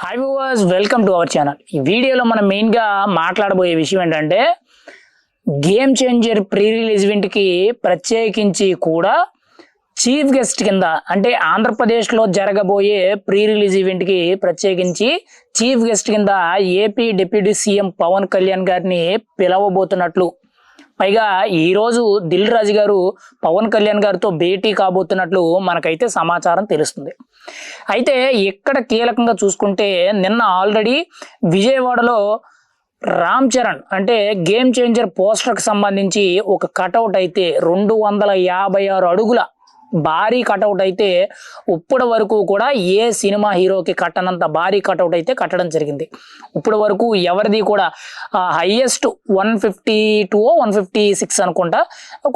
Hi viewers, welcome to our channel. ఈ వీడియోలో మనం మెయిన్గా మాట్లాడబోయే విషయం ఏంటంటే గేమ్ చేంజర్ ప్రీ రిలీజ్ ఈవెంట్కి ప్రత్యేకించి కూడా చీఫ్ గెస్ట్ కింద అంటే ఆంధ్రప్రదేశ్లో జరగబోయే ప్రీ రిలీజ్ ఈవెంట్కి ప్రత్యేకించి చీఫ్ గెస్ట్ కింద AP deputy CM Pawan Kalyan గారిని పిలవబోతున్నట్లు, పైగా ఈరోజు దిల్ రాజు గారు పవన్ కళ్యాణ్ గారితో భేటీ కాబోతున్నట్లు మనకైతే సమాచారం తెలుస్తుంది. అయితే ఇక్కడ కీలకంగా చూసుకుంటే నిన్న ఆల్రెడీ విజయవాడలో రామ్ చరణ్ అంటే గేమ్ చేంజర్ పోస్టర్కి సంబంధించి ఒక కటౌట్ అయితే 256 అడుగుల భారీ కటౌట్ అయితే ఇప్పటి వరకు కూడా ఏ సినిమా హీరోకి కట్టనంత భారీ కటౌట్ అయితే కట్టడం జరిగింది. ఇప్పటి వరకు ఎవరిది కూడా హైయెస్ట్ 152 156 అనుకుంటా,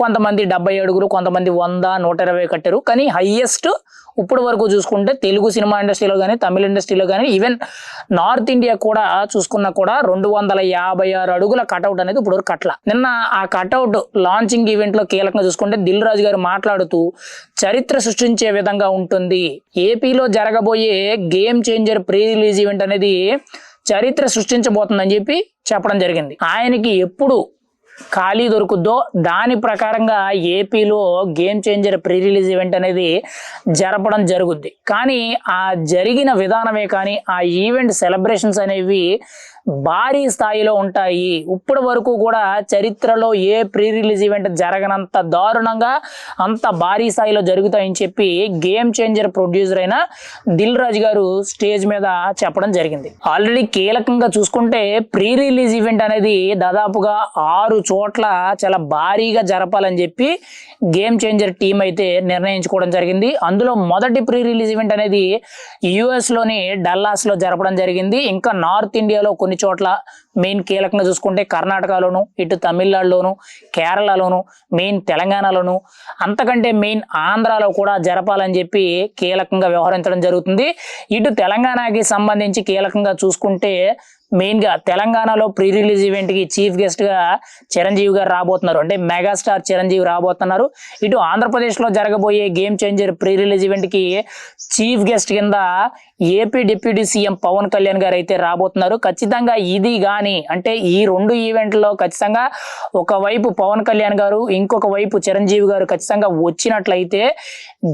కొంతమంది 70 అడుగులు, కొంతమంది 100 120 కట్టారు. కానీ హైయెస్ట్ ఇప్పటి వరకు చూసుకుంటే తెలుగు సినిమా ఇండస్ట్రీలో కానీ తమిళ ఇండస్ట్రీలో కానీ ఈవెన్ నార్త్ ఇండియా కూడా చూసుకున్నా కూడా 256 అడుగుల కటౌట్ అనేది ఇప్పుడు కట్ల. నిన్న ఆ కటౌట్ లాంచింగ్ ఈవెంట్ లో కీలకంగా చూసుకుంటే దిల్ రాజు గారు మాట్లాడుతూ చరిత్ర సృష్టించే విధంగా ఉంటుంది, ఏపీలో జరగబోయే game changer pre release event అనేది చరిత్ర సృష్టించబోతుందని చెప్పి చెప్పడం జరిగింది. ఆయనకి ఎప్పుడు ఖాళీ దొరుకుద్దో దాని ప్రకారంగా ఏపీలో game changer pre release event అనేది జరపడం జరుగుద్ది. కానీ ఆ జరిగిన విధానమే కానీ ఆ ఈవెంట్ సెలబ్రేషన్స్ అనేవి భారీ స్థాయిలో ఉంటాయి. ఇప్పటి వరకు కూడా చరిత్రలో ఏ ప్రీ రిలీజ్ ఈవెంట్ జరగనంత దారుణంగా అంత భారీ స్థాయిలో జరుగుతాయని చెప్పి గేమ్ చేంజర్ ప్రొడ్యూసర్ అయిన దిల్ రాజు గారు స్టేజ్ మీద చెప్పడం జరిగింది. ఆల్రెడీ కీలకంగా చూసుకుంటే ప్రీ రిలీజ్ ఈవెంట్ అనేది దాదాపుగా 6 చోట్ల చాలా భారీగా జరపాలని చెప్పి గేమ్ చేంజర్ టీం అయితే నిర్ణయించుకోవడం జరిగింది. అందులో మొదటి ప్రీ రిలీజ్ ఈవెంట్ అనేది యుఎస్లోని డల్లాస్లో జరపడం జరిగింది. ఇంకా నార్త్ ఇండియాలో కొన్ని చోట్ల మెయిన్ కీలకంగా చూసుకుంటే కర్ణాటకలోను, ఇటు తమిళనాడులోను, కేరళలోను, మెయిన్ తెలంగాణలోను, అంతకంటే మెయిన్ ఆంధ్రాలో కూడా జరపాలని చెప్పి కీలకంగా వ్యవహరించడం జరుగుతుంది. ఇటు తెలంగాణకి సంబంధించి కీలకంగా చూసుకుంటే మెయిన్గా తెలంగాణలో ప్రీ రిలీజ్ ఈవెంట్కి చీఫ్ గెస్ట్గా చిరంజీవి గారు రాబోతున్నారు, అంటే మెగాస్టార్ చిరంజీవి రాబోతున్నారు. ఇటు ఆంధ్రప్రదేశ్లో జరగబోయే గేమ్ చేంజర్ ప్రీ రిలీజ్ ఈవెంట్కి చీఫ్ గెస్ట్ కింద AP deputy CM Pawan Kalyan garu అయితే రాబోతున్నారు. ఖచ్చితంగా ఇది కానీ అంటే ఈ 2 ఈవెంట్లో ఖచ్చితంగా ఒకవైపు పవన్ కళ్యాణ్ గారు, ఇంకొక వైపు చిరంజీవి గారు ఖచ్చితంగా వచ్చినట్లయితే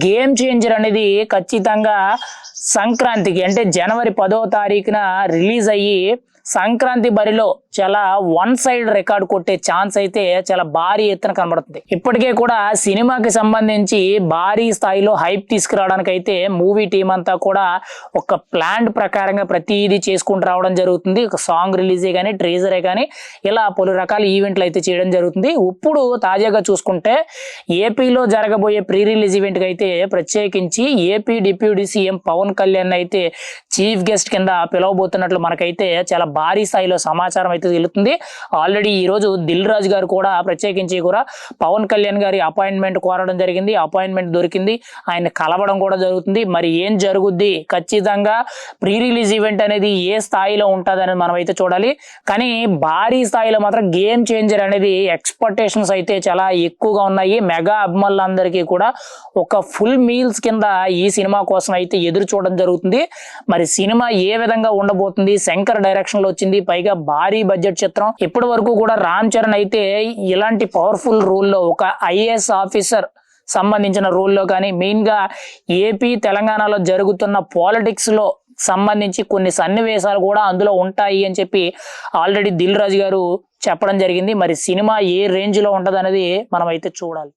గేమ్ చేంజర్ అనేది ఖచ్చితంగా సంక్రాంతికి అంటే జనవరి 10వ తారీఖున రిలీజ్ అయ్యి సంక్రాంతి బరిలో చాలా వన్ సైడ్ రికార్డ్ కొట్టే ఛాన్స్ అయితే చాలా భారీ ఎత్తున కనబడుతుంది. ఇప్పటికే కూడా సినిమాకి సంబంధించి భారీ స్థాయిలో హైప్ తీసుకురావడానికి అయితే మూవీ టీం అంతా కూడా ఒక ప్లాన్ ప్రకారంగా ప్రతిదీ చేసుకుంటూ రావడం జరుగుతుంది. ఒక సాంగ్ రిలీజే కానీ ట్రేజరే కానీ ఇలా పలు రకాల ఈవెంట్లు అయితే చేయడం జరుగుతుంది. ఇప్పుడు తాజాగా చూసుకుంటే ఏపీలో జరగబోయే ప్రీ రిలీజ్ ఈవెంట్కి అయితే ప్రత్యేకించి AP deputy CM Pawan Kalyan అయితే చీఫ్ గెస్ట్ కింద పిలవబోతున్నట్లు మనకైతే చాలా భారీ స్థాయిలో సమాచారం అయితే తెలుస్తుంది. ఆల్రెడీ ఈరోజు దిల్ రాజు గారు కూడా ప్రత్యేకించి కూడా పవన్ కళ్యాణ్ గారి అపాయింట్మెంట్ కోరడం జరిగింది. అపాయింట్మెంట్ దొరికింది, ఆయన కలవడం కూడా జరుగుతుంది. మరి ఏం జరుగుద్ది, ఖచ్చితంగా ప్రీ రిలీజ్ ఈవెంట్ అనేది ఏ స్థాయిలో ఉంటుంది అనేది మనం అయితే చూడాలి. కానీ భారీ స్థాయిలో మాత్రం గేమ్ చేంజర్ అనేది ఎక్స్పెక్టేషన్స్ అయితే చాలా ఎక్కువగా ఉన్నాయి. మెగా అభిమానులందరికీ కూడా ఒక ఫుల్ మీల్స్ కింద ఈ సినిమా కోసం అయితే ఎదురు చూడడం జరుగుతుంది. మరి సినిమా ఏ విధంగా ఉండబోతుంది, శంకర్ డైరెక్షన్ లో వచ్చింది, పైగా భారీ బడ్జెట్ చిత్రం. ఇప్పటి వరకు కూడా రామ్ చరణ్ అయితే ఇలాంటి పవర్ఫుల్ రోల్లో ఒక ఐఏఎస్ ఆఫీసర్ సంబంధించిన రోల్లో కానీ మెయిన్ గా ఏపీ తెలంగాణలో జరుగుతున్న పాలిటిక్స్ లో సంబంధించి కొన్ని సన్నివేశాలు కూడా అందులో ఉంటాయి అని చెప్పి ఆల్రెడీ దిల్ రాజు గారు చెప్పడం జరిగింది. మరి సినిమా ఏ రేంజ్ లో ఉంటది అనేది మనం అయితే చూడాలి.